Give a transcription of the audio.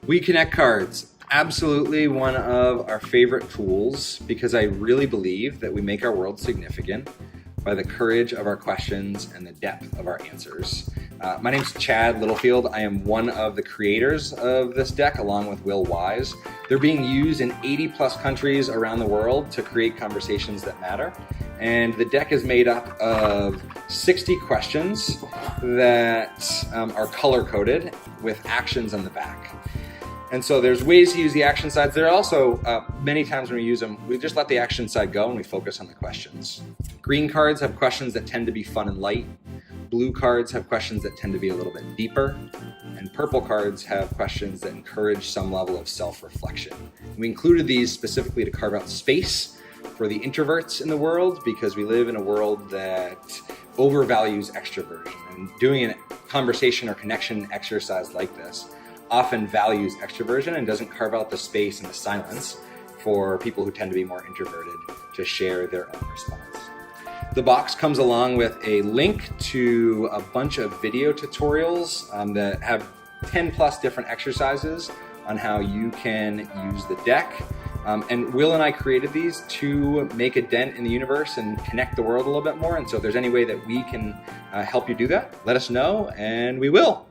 We connect cards. Absolutely one of our favorite tools because I really believe that we make our world significant by the courage of our questions and the depth of our answers. My name's Chad Littlefield. I am one of the creators of this deck along with Will Wise. They're being used in 80 plus countries around the world to create conversations that matter. And the deck is made up of 60 questions that are color-coded with actions on the back. And so there's ways to use the action sides. There are also many times when we use them, we just let the action side go and we focus on the questions. Green cards have questions that tend to be fun and light. Blue cards have questions that tend to be a little bit deeper. And purple cards have questions that encourage some level of self-reflection. We included these specifically to carve out space for the introverts in the world because we live in a world that overvalues extroversion. And doing a conversation or connection exercise like this often values extroversion and doesn't carve out the space and the silence for people who tend to be more introverted to share their own response. The box comes along with a link to a bunch of video tutorials that have 10 plus different exercises on how you can use the deck. And Will and I created these to make a dent in the universe and connect the world a little bit more. And so if there's any way that we can help you do that, let us know and we will.